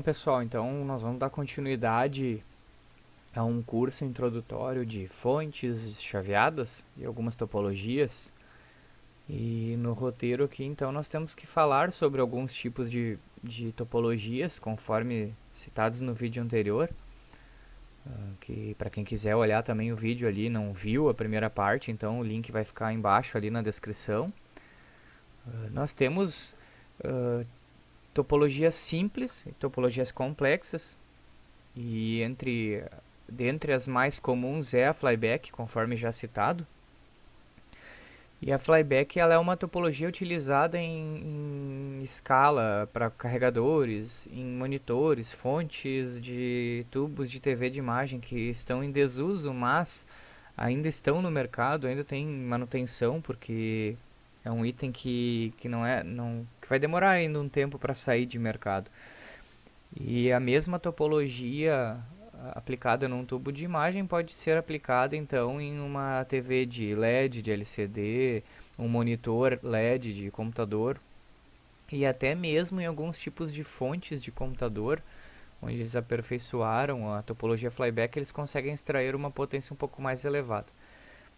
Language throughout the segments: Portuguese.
pessoal, então nós vamos dar continuidade a um curso introdutório de fontes chaveadas e algumas topologias. E no roteiro aqui, então, nós temos que falar sobre alguns tipos de topologias, conforme citados no vídeo anterior. Que para quem quiser olhar também o vídeo ali, não viu a primeira parte, então o link vai ficar embaixo ali na descrição. Nós temos topologias simples e topologias complexas. E dentre as mais comuns é a flyback, conforme já citado. E a flyback ela é uma topologia utilizada em escala para carregadores, em monitores, fontes de tubos de TV de imagem que estão em desuso, mas ainda estão no mercado, ainda tem manutenção, porque é um item que não é, não, que vai demorar ainda um tempo para sair de mercado. E a mesma topologia aplicada num tubo de imagem pode ser aplicada então em uma TV de LED, de LCD, um monitor LED de computador e até mesmo em alguns tipos de fontes de computador, onde eles aperfeiçoaram a topologia flyback, eles conseguem extrair uma potência um pouco mais elevada.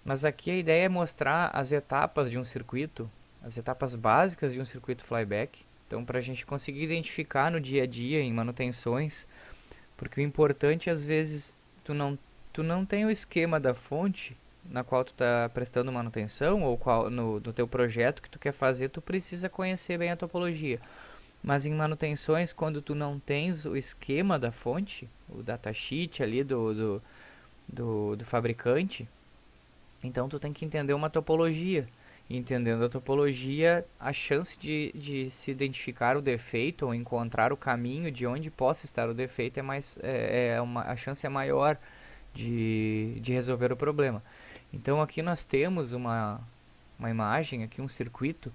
Mas aqui a ideia é mostrar as etapas de um circuito, as etapas básicas de um circuito flyback. Então, para a gente conseguir identificar no dia a dia, em manutenções, porque o importante às vezes tu não tem o esquema da fonte na qual tu está prestando manutenção ou no teu projeto que tu quer fazer, tu precisa conhecer bem a topologia. Mas em manutenções, quando tu não tens o esquema da fonte, o datasheet ali do fabricante, então tu tem que entender uma topologia. E entendendo a topologia, a chance de se identificar o defeito ou encontrar o caminho de onde possa estar o defeito a chance é maior de resolver o problema. Então aqui nós temos uma imagem, aqui um circuito.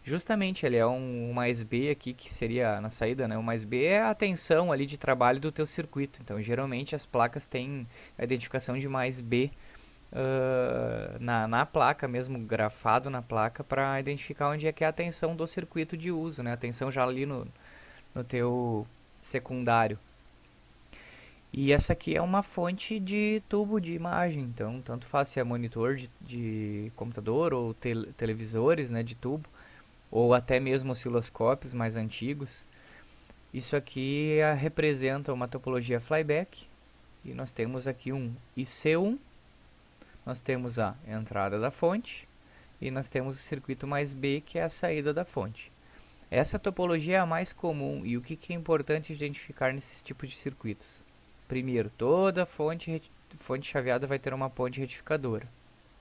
Justamente ele é um mais B aqui, que seria na saída, né? O mais B é a tensão ali de trabalho do teu circuito. Então geralmente as placas têm a identificação de mais B na placa mesmo, grafado na placa, para identificar onde é que é a tensão do circuito de uso, né? A tensão já ali no teu secundário. E essa aqui é uma fonte de tubo de imagem, então tanto faz se é monitor de computador ou televisores, né, de tubo, ou até mesmo osciloscópios mais antigos. Isso aqui representa uma topologia flyback, e nós temos aqui um IC1, nós temos a entrada da fonte e nós temos o circuito mais B, que é a saída da fonte. Essa topologia é a mais comum e o que é importante identificar nesses tipos de circuitos? Primeiro, toda fonte chaveada vai ter uma ponte retificadora.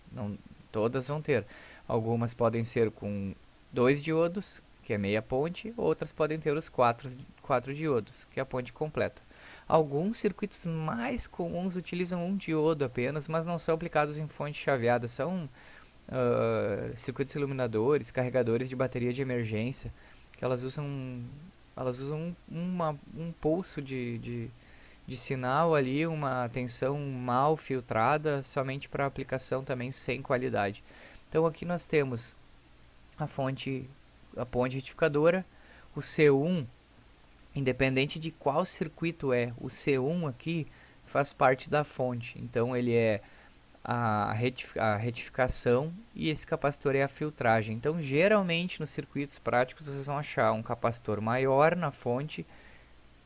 Não, todas vão ter. Algumas podem ser com 2 diodos, que é meia ponte, outras podem ter os 4 diodos, que é a ponte completa. Alguns circuitos mais comuns utilizam um diodo apenas, mas não são aplicados em fonte chaveada. São circuitos iluminadores, carregadores de bateria de emergência, que elas usam um pulso de sinal ali, uma tensão mal filtrada, somente para aplicação também sem qualidade. Então aqui nós temos a ponte retificadora, o C1, independente de qual circuito é, o C1 aqui faz parte da fonte, então ele é a retificação e esse capacitor é a filtragem. Então geralmente nos circuitos práticos vocês vão achar um capacitor maior na fonte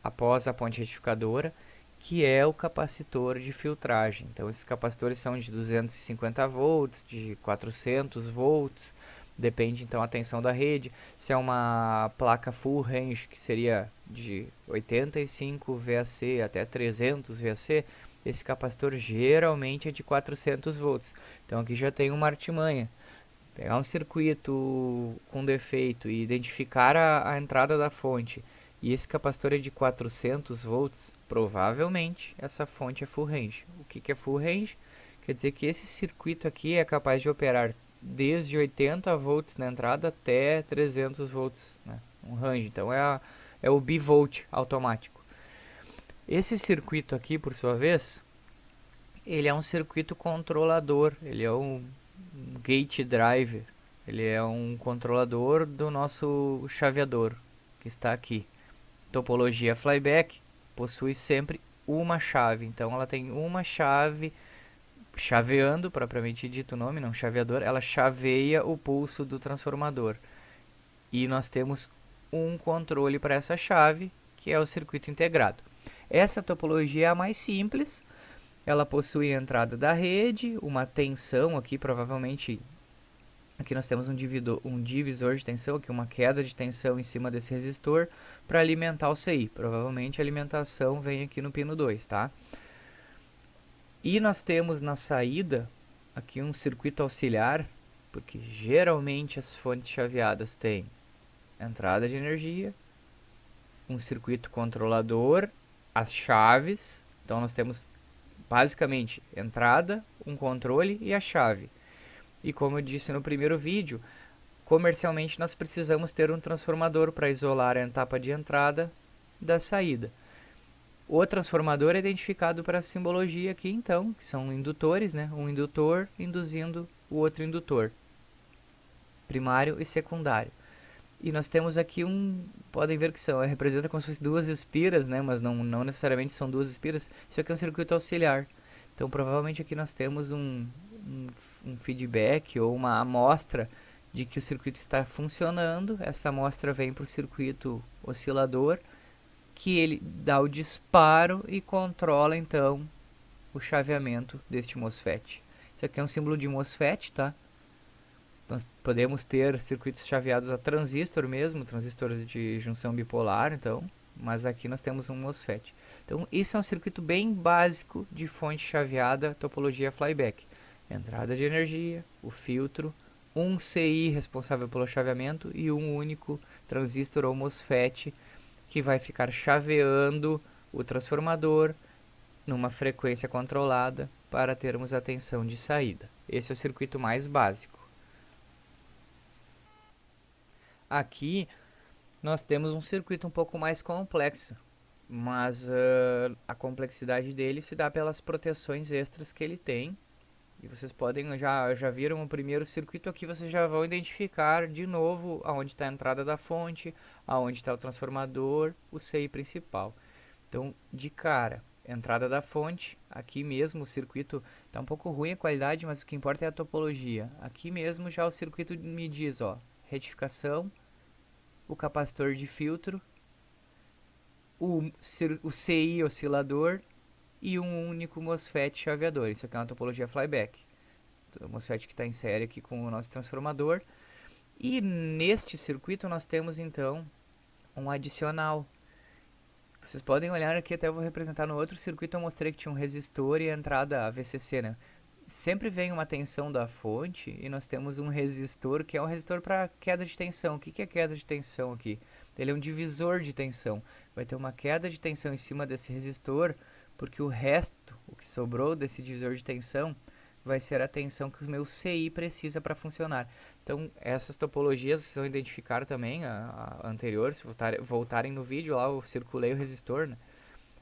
após a ponte retificadora, que é o capacitor de filtragem. Então esses capacitores são de 250 volts, de 400 volts, depende então a tensão da rede. Se é uma placa full range, que seria de 85 VAC até 300 VAC, esse capacitor geralmente é de 400 volts. Então aqui já tem uma artimanha. Pegar um circuito com defeito e identificar a entrada da fonte, e esse capacitor é de 400 volts, provavelmente essa fonte é full range. O que é full range? Quer dizer que esse circuito aqui é capaz de operar desde 80 volts na entrada até 300 volts, né? Um range, então é o bivolt automático. Esse circuito aqui, por sua vez, ele é um circuito controlador, ele é um gate driver, ele é um controlador do nosso chaveador, que está aqui. topologia flyback possui sempre uma chave. Então ela tem uma chave chaveando, propriamente dito o nome, não chaveador, ela chaveia o pulso do transformador. E nós temos um controle para essa chave, que é o circuito integrado. Essa topologia é a mais simples. Ela possui a entrada da rede, uma tensão aqui, provavelmente aqui nós temos um divisor de tensão, aqui uma queda de tensão em cima desse resistor para alimentar o CI. Provavelmente a alimentação vem aqui no pino 2, tá? E nós temos na saída aqui um circuito auxiliar, porque geralmente as fontes chaveadas têm entrada de energia, um circuito controlador, as chaves. Então nós temos basicamente entrada, um controle e a chave. E como eu disse no primeiro vídeo, comercialmente nós precisamos ter um transformador para isolar a etapa de entrada da saída. O transformador é identificado para a simbologia aqui, então, que são indutores, né? Um indutor induzindo o outro indutor, primário e secundário. E nós temos aqui podem ver que representa como se fossem duas espiras, né? Mas não necessariamente são duas espiras. Isso aqui é um circuito auxiliar. Então provavelmente aqui nós temos um feedback ou uma amostra de que o circuito está funcionando. Essa amostra vem para o circuito oscilador, que ele dá o disparo e controla então o chaveamento deste MOSFET. Isso aqui é um símbolo de MOSFET, tá? Nós podemos ter circuitos chaveados a transistor mesmo, transistores de junção bipolar, então, mas aqui nós temos um MOSFET. Então, isso é um circuito bem básico de fonte chaveada, topologia flyback. Entrada de energia, o filtro, um CI responsável pelo chaveamento e um único transistor ou MOSFET que vai ficar chaveando o transformador numa frequência controlada para termos a tensão de saída. Esse é o circuito mais básico. Aqui nós temos um circuito um pouco mais complexo, mas a complexidade dele se dá pelas proteções extras que ele tem. E vocês podem, já viram o primeiro circuito aqui, vocês já vão identificar de novo aonde está a entrada da fonte, aonde está o transformador, o CI principal. Então, de cara, entrada da fonte, aqui mesmo o circuito está um pouco ruim a qualidade, mas o que importa é a topologia. Aqui mesmo já o circuito me diz, ó, retificação, o capacitor de filtro, o CI oscilador e um único MOSFET chaveador. Isso aqui é uma topologia flyback. O MOSFET que está em série aqui com o nosso transformador. E neste circuito nós temos então um adicional. Vocês podem olhar aqui, até eu vou representar no outro circuito, eu mostrei que tinha um resistor e a entrada VCC, né? Sempre vem uma tensão da fonte e nós temos um resistor que é um resistor para queda de tensão. O que é queda de tensão aqui? Ele é um divisor de tensão. Vai ter uma queda de tensão em cima desse resistor, porque o resto, o que sobrou desse divisor de tensão, vai ser a tensão que o meu CI precisa para funcionar. Então, essas topologias vocês vão identificar também, a anterior, se voltarem no vídeo lá, eu circulei o resistor, né?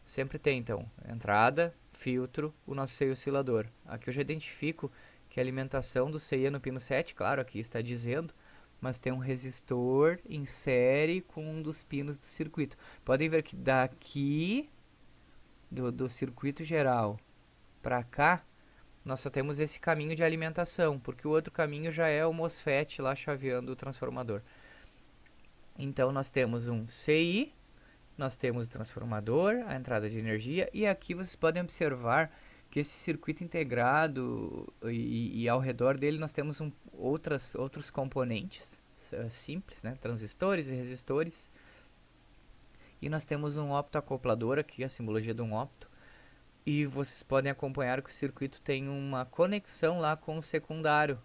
Sempre tem, então, entrada, filtro, o nosso CI oscilador. Aqui eu já identifico que a alimentação do CI é no pino 7, claro, aqui está dizendo, mas tem um resistor em série com um dos pinos do circuito. Podem ver que daqui do circuito geral para cá, nós só temos esse caminho de alimentação, porque o outro caminho já é o MOSFET lá chaveando o transformador. Então nós temos um CI, nós temos o transformador, a entrada de energia, e aqui vocês podem observar que esse circuito integrado e ao redor dele nós temos outros componentes simples, né? Transistores e resistores. E nós temos um optoacoplador aqui, a simbologia de um opto. E vocês podem acompanhar que o circuito tem uma conexão lá com o secundário.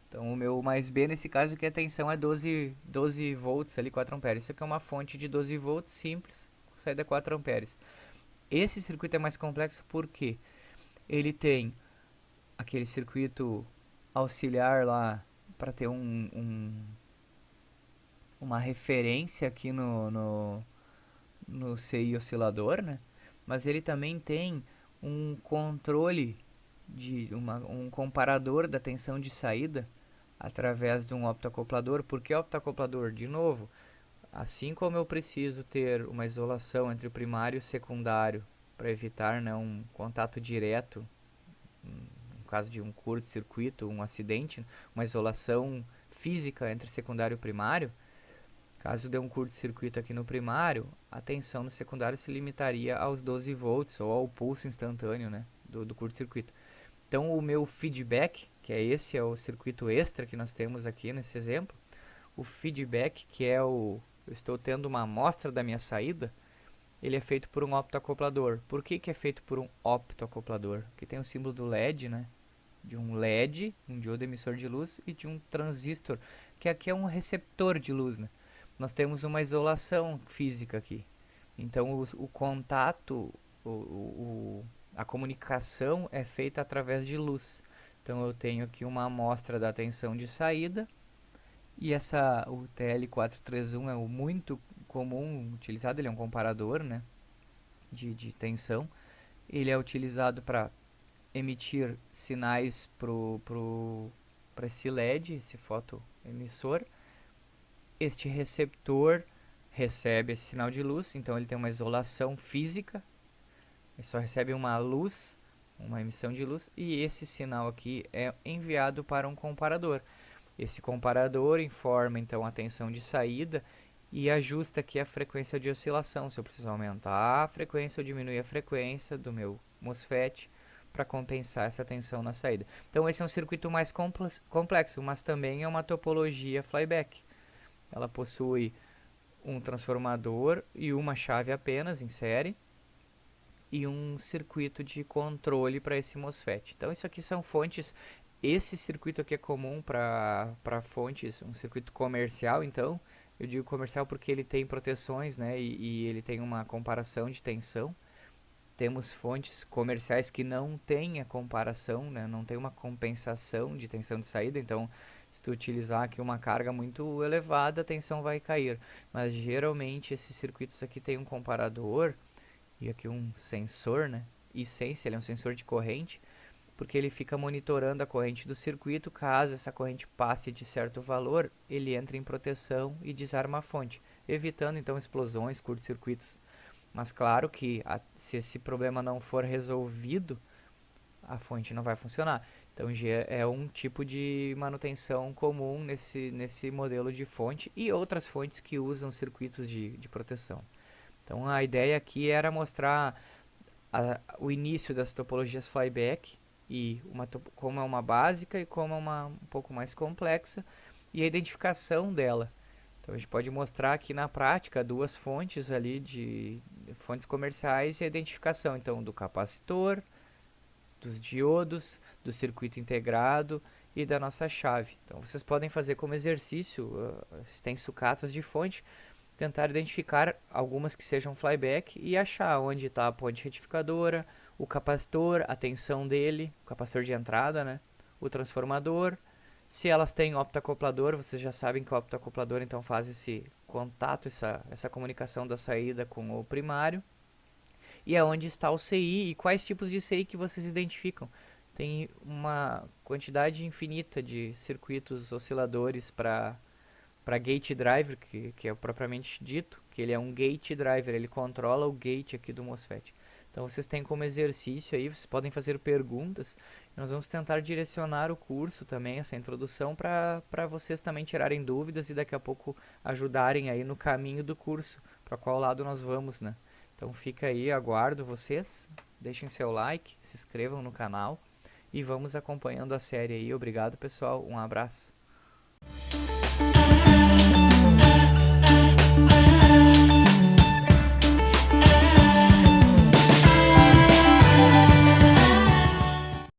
Então o meu mais B nesse caso que a tensão é 12 volts ali, 4 amperes. Isso aqui é uma fonte de 12 volts simples, com saída 4 amperes. Esse circuito é mais complexo porque ele tem aquele circuito auxiliar lá para ter uma referência aqui no CI oscilador, né? Mas ele também tem um controle um comparador da tensão de saída através de um optoacoplador. Por que optoacoplador? De novo, Assim como eu preciso ter uma isolação entre o primário e o secundário para evitar, né, um contato direto, no caso de um curto-circuito, um acidente, uma isolação física entre secundário e primário. Caso dê um curto-circuito aqui no primário, a tensão no secundário se limitaria aos 12 volts ou ao pulso instantâneo, né, do curto-circuito. Então o meu feedback, que é o circuito extra que nós temos aqui nesse exemplo, o feedback, que é eu estou tendo uma amostra da minha saída, ele é feito por um optoacoplador. Por que é feito por um optoacoplador? Porque tem o símbolo do LED, né? De um LED, um diodo emissor de luz, e de um transistor, que aqui é um receptor de luz, né? Nós temos uma isolação física aqui. Então o contato, a comunicação é feita através de luz. Então eu tenho aqui uma amostra da tensão de saída, e o TL431 é o muito comum utilizado, ele é um comparador, né, de tensão. Ele é utilizado para emitir sinais para esse LED, esse fotoemissor. Este receptor recebe esse sinal de luz, então ele tem uma isolação física, ele só recebe uma luz, uma emissão de luz, e esse sinal aqui é enviado para um comparador. Esse comparador informa então a tensão de saída e ajusta aqui a frequência de oscilação, se eu preciso aumentar a frequência ou diminuir a frequência do meu MOSFET para compensar essa tensão na saída. Então esse é um circuito mais complexo, mas também é uma topologia flyback. Ela possui um transformador e uma chave apenas em série e um circuito de controle para esse MOSFET. Então isso aqui são fontes. Esse circuito aqui é comum para fontes, um circuito comercial. Então eu digo comercial porque ele tem proteções, né, e ele tem uma comparação de tensão. Temos fontes comerciais que não têm a comparação, né, não tem uma compensação de tensão de saída. Então se tu utilizar aqui uma carga muito elevada, a tensão vai cair. Mas geralmente esses circuitos aqui tem um comparador e aqui um sensor, né? E-Sense, ele é um sensor de corrente, porque ele fica monitorando a corrente do circuito. Caso essa corrente passe de certo valor, ele entra em proteção e desarma a fonte, evitando então explosões, curtos-circuitos. Mas claro que se esse problema não for resolvido, a fonte não vai funcionar. Então é um tipo de manutenção comum nesse modelo de fonte e outras fontes que usam circuitos de proteção. Então a ideia aqui era mostrar o início das topologias flyback e como é uma básica e como é uma um pouco mais complexa, e a identificação dela. Então a gente pode mostrar aqui na prática duas fontes ali de fontes comerciais e a identificação então do capacitor, dos diodos, do circuito integrado e da nossa chave. Então vocês podem fazer como exercício, tem sucatas de fonte, tentar identificar algumas que sejam flyback e achar onde está a ponte retificadora, o capacitor, a tensão dele, o capacitor de entrada, né, o transformador. Se elas têm optoacoplador, vocês já sabem que o optoacoplador então faz esse contato, essa comunicação da saída com o primário. E é onde está o CI e quais tipos de CI que vocês identificam. Tem uma quantidade infinita de circuitos osciladores para gate driver, que é propriamente dito, que ele é um gate driver, ele controla o gate aqui do MOSFET. Então vocês têm como exercício aí, vocês podem fazer perguntas. Nós vamos tentar direcionar o curso também, essa introdução, para vocês também tirarem dúvidas e daqui a pouco ajudarem aí no caminho do curso, para qual lado nós vamos, né? Então fica aí, aguardo vocês, deixem seu like, se inscrevam no canal e vamos acompanhando a série aí. Obrigado pessoal, um abraço.